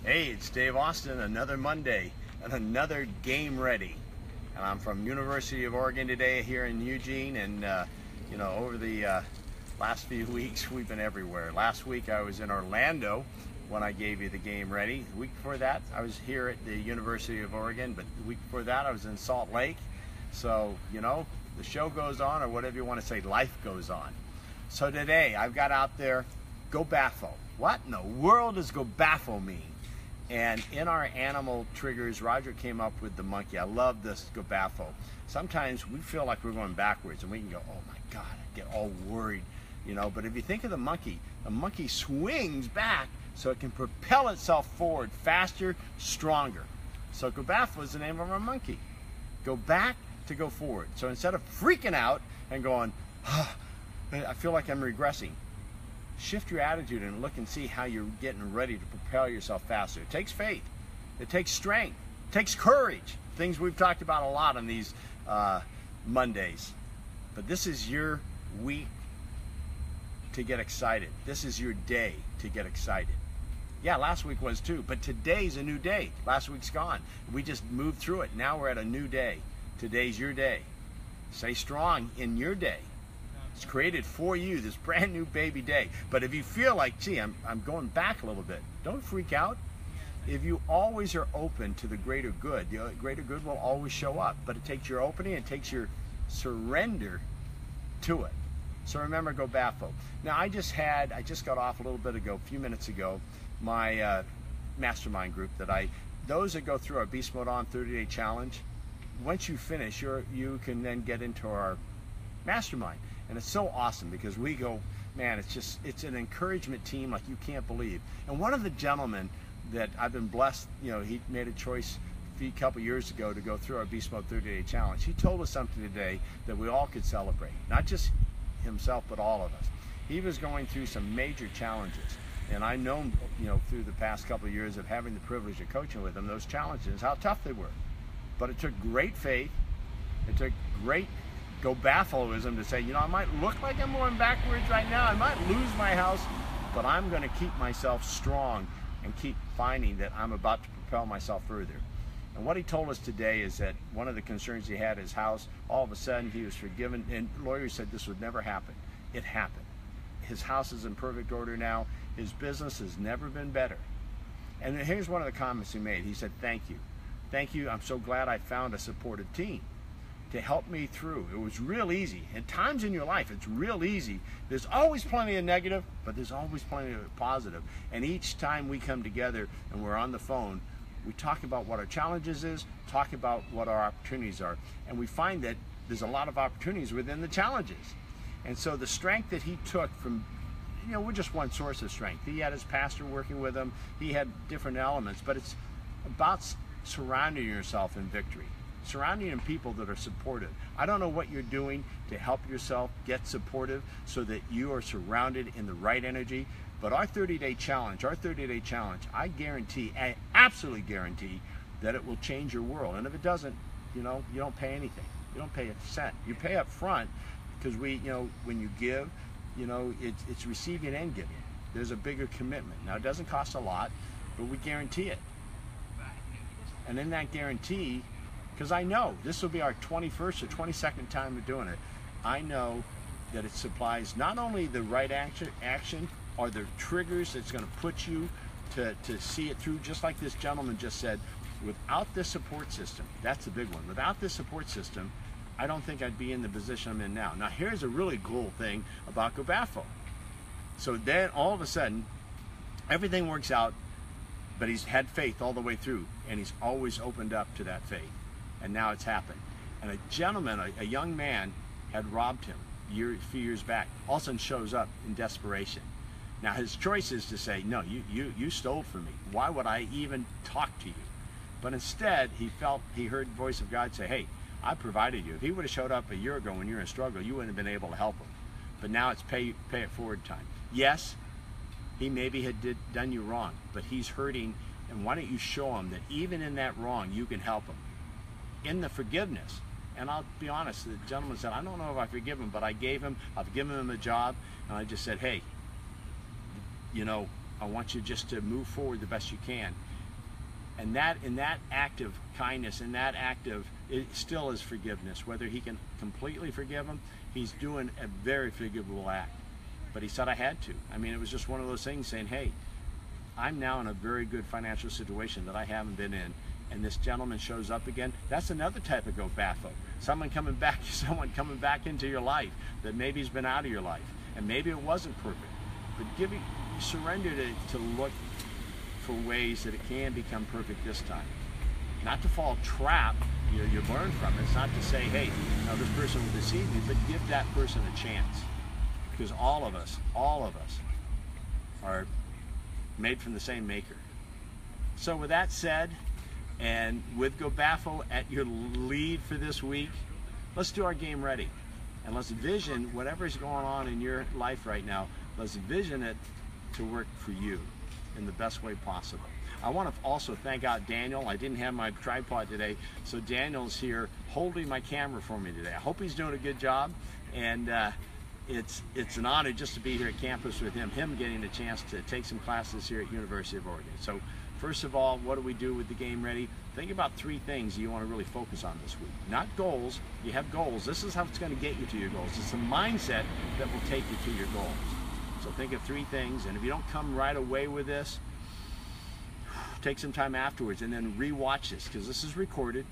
Hey, it's Dave Austin, another Monday and another game ready. And I'm from University of Oregon today here in Eugene, and over the last few weeks we've been everywhere. Last week I was in Orlando when I gave you the game ready. The week before that I was here at the University of Oregon, but the week before that I was in Salt Lake. So, the show goes on, or whatever you want to say, life goes on. So today I've got out there GoBaffo. What in the world does GoBaffo mean? And in our animal triggers, Roger came up with the monkey. I love this GoBaffo. Sometimes we feel like we're going backwards and we can go, oh my God, I get all worried, But if you think of the monkey swings back so it can propel itself forward faster, stronger. So GoBaffo is the name of our monkey. Go back to go forward. So instead of freaking out and going, I feel like I'm regressing, shift your attitude and look and see how you're getting ready to propel yourself faster. It takes faith. It takes strength. It takes courage. Things we've talked about a lot on these Mondays. But this is your week to get excited. This is your day to get excited. Yeah, last week was too, but today's a new day. Last week's gone. We just moved through it. Now we're at a new day. Today's your day. Stay strong in your day. It's created for you, this brand new baby day. But if you feel like, gee, I'm going back a little bit, don't freak out. If you always are open to the greater good will always show up. But it takes your opening, it takes your surrender to it. So remember, GoBaffo. Now I just got off a little bit ago, a few minutes ago, my mastermind group those that go through our Beast Mode On 30-day challenge, once you finish, you can then get into our mastermind. And it's so awesome because we go, man, it's an encouragement team like you can't believe. And one of the gentlemen that I've been blessed, he made a choice a couple years ago to go through our Beast Mode 30-day challenge. He told us something today that we all could celebrate, not just himself, but all of us. He was going through some major challenges. And I know, through the past couple of years of having the privilege of coaching with him, those challenges, how tough they were. But it took great faith. It took great GoBaffoism to say, I might look like I'm going backwards right now. I might lose my house, but I'm going to keep myself strong and keep finding that I'm about to propel myself further. And what he told us today is that one of the concerns he had, his house, all of a sudden he was forgiven, and lawyers said this would never happen. It happened. His house is in perfect order now. His business has never been better. And here's one of the comments he made. He said, thank you. Thank you. I'm so glad I found a supportive team to help me through. It was real easy. At times in your life, it's real easy. There's always plenty of negative, but there's always plenty of positive. And each time we come together and we're on the phone, we talk about what our challenges is, talk about what our opportunities are. And we find that there's a lot of opportunities within the challenges. And so the strength that he took from, we're just one source of strength. He had his pastor working with him. He had different elements, but it's about surrounding yourself in victory. Surrounding in people that are supportive. I don't know what you're doing to help yourself get supportive so that you are surrounded in the right energy, but our 30-day challenge, I guarantee, I absolutely guarantee that it will change your world. And if it doesn't, you don't pay anything. You don't pay a cent. You pay up front because when you give, it's receiving and giving. There's a bigger commitment. Now it doesn't cost a lot, but we guarantee it. And in that guarantee, because I know this will be our 21st or 22nd time of doing it, I know that it supplies not only the right action or the triggers that's going to put you to see it through, just like this gentleman just said, without this support system, that's the big one, without this support system, I don't think I'd be in the position I'm in now. Now here's a really cool thing about GoBaffo. So then all of a sudden, everything works out, but he's had faith all the way through, and he's always opened up to that faith. And now it's happened. And a gentleman, a young man, had robbed him a few years back. All of a sudden shows up in desperation. Now his choice is to say, no, you stole from me. Why would I even talk to you? But instead, he heard the voice of God say, hey, I provided you. If he would have showed up a year ago when you were in struggle, you wouldn't have been able to help him. But now it's pay it forward time. Yes, he maybe had done you wrong, but he's hurting, and why don't you show him that even in that wrong, you can help him. In the forgiveness, and I'll be honest, the gentleman said, I don't know if I forgive him, but I've given him a job, and I just said, hey, I want you just to move forward the best you can. And that, in that act of kindness, in that act of, it still is forgiveness. Whether he can completely forgive him, he's doing a very forgivable act. But he said I had to. I mean, it was just one of those things saying, hey, I'm now in a very good financial situation that I haven't been in, and this gentleman shows up again. That's another type of GoBaffo. Someone coming back into your life that maybe has been out of your life, and maybe it wasn't perfect. But surrender to look for ways that it can become perfect this time. Not to fall trap, you learn from it. It's not to say, hey, no, this person will deceive you, but give that person a chance. Because all of us are made from the same maker. So with that said, and with GoBaffo at your lead for this week, let's do our game ready. And let's vision whatever's going on in your life right now, let's vision it to work for you in the best way possible. I want to also thank out Daniel. I didn't have my tripod today, so Daniel's here holding my camera for me today. I hope he's doing a good job, and it's an honor just to be here at campus with him getting a chance to take some classes here at University of Oregon. So first of all, what do we do with the game ready? Think about 3 things you want to really focus on this week. Not goals. You have goals. This is how it's going to get you to your goals. It's a mindset that will take you to your goals. So think of 3 things, and if you don't come right away with this, take some time afterwards and then re-watch this, because this is recorded,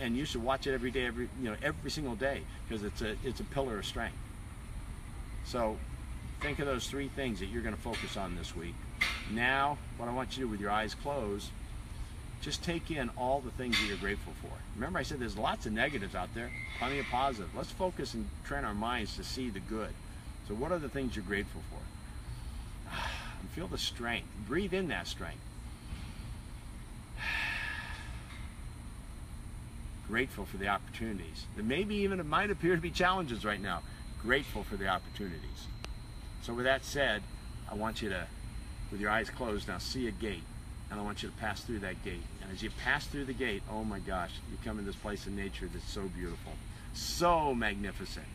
and you should watch it every day, every single day, because it's a pillar of strength. So think of those 3 things that you're going to focus on this week. Now, what I want you to do with your eyes closed, just take in all the things that you're grateful for. Remember I said there's lots of negatives out there, plenty of positive. Let's focus and train our minds to see the good. So what are the things you're grateful for? And feel the strength. Breathe in that strength. Grateful for the opportunities. There maybe even it might appear to be challenges right now. Grateful for the opportunities. So with that said, I want you to, with your eyes closed now, see a gate. And I want you to pass through that gate. And as you pass through the gate, oh my gosh, you come in this place in nature that's so beautiful, so magnificent.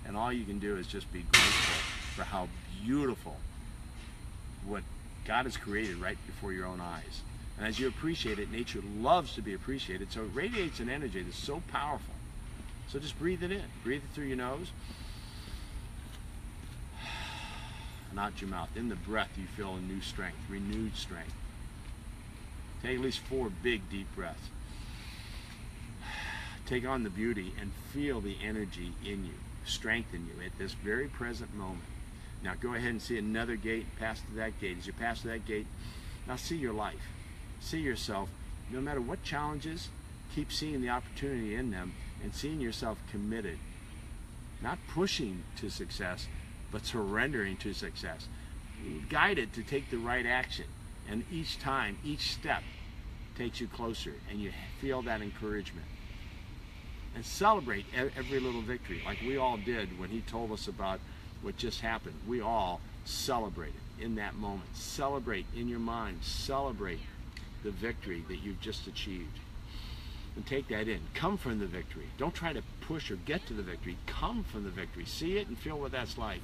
And all you can do is just be grateful for how beautiful what God has created right before your own eyes. And as you appreciate it, nature loves to be appreciated, so it radiates an energy that's so powerful. So just breathe it in. Breathe it through your nose and out your mouth. In the breath, you feel a new strength, renewed strength. Take at least 4 big, deep breaths. Take on the beauty and feel the energy in you, strengthen you at this very present moment. Now go ahead and see another gate, pass through that gate. As you pass through that gate, now see your life. See yourself, no matter what challenges, keep seeing the opportunity in them and seeing yourself committed. Not pushing to success, but surrendering to success. Guided to take the right action. And each time, each step takes you closer, and you feel that encouragement. And celebrate every little victory, like we all did when he told us about what just happened. We all celebrated in that moment. Celebrate in your mind. Celebrate the victory that you've just achieved. And take that in. Come from the victory. Don't try to push or get to the victory. Come from the victory. See it and feel what that's like.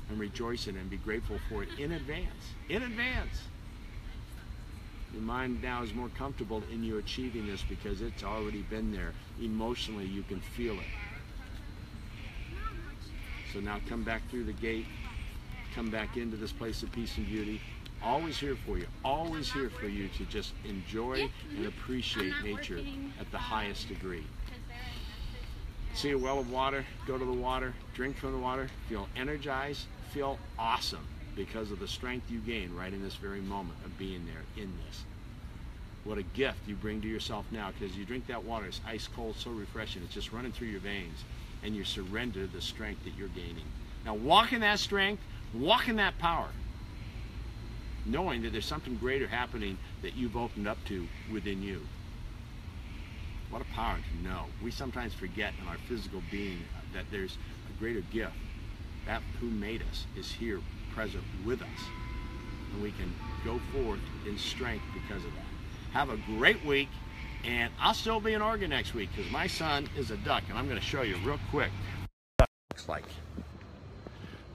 And rejoice in it and be grateful for it in advance. In advance. Your mind now is more comfortable in you achieving this because it's already been there. Emotionally, you can feel it. So now come back through the gate. Come back into this place of peace and beauty. Always here for you. Always here for you to just enjoy and appreciate nature at the highest degree. See a well of water, go to the water, drink from the water, feel energized, feel awesome because of the strength you gain right in this very moment of being there in this. What a gift you bring to yourself now, because you drink that water, it's ice cold, so refreshing, it's just running through your veins, and you surrender the strength that you're gaining. Now walk in that strength, walk in that power, knowing that there's something greater happening that you've opened up to within you. What a power to know. We sometimes forget in our physical being that there's a greater gift. That who made us is here, present with us. And we can go forth in strength because of that. Have a great week, and I'll still be in Oregon next week because my son is a duck, and I'm going to show you real quick what it looks like.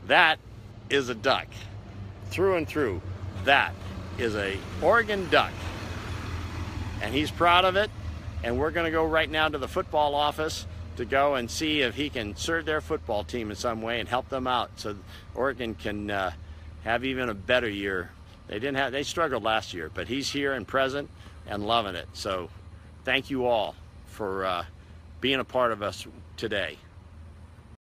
That is a duck. Through and through. That is a Oregon duck. and he's proud of it. And we're going to go right now to the football office to go and see if he can serve their football team in some way and help them out so Oregon can have even a better year. They struggled last year, but he's here and present and loving it. So thank you all for being a part of us today.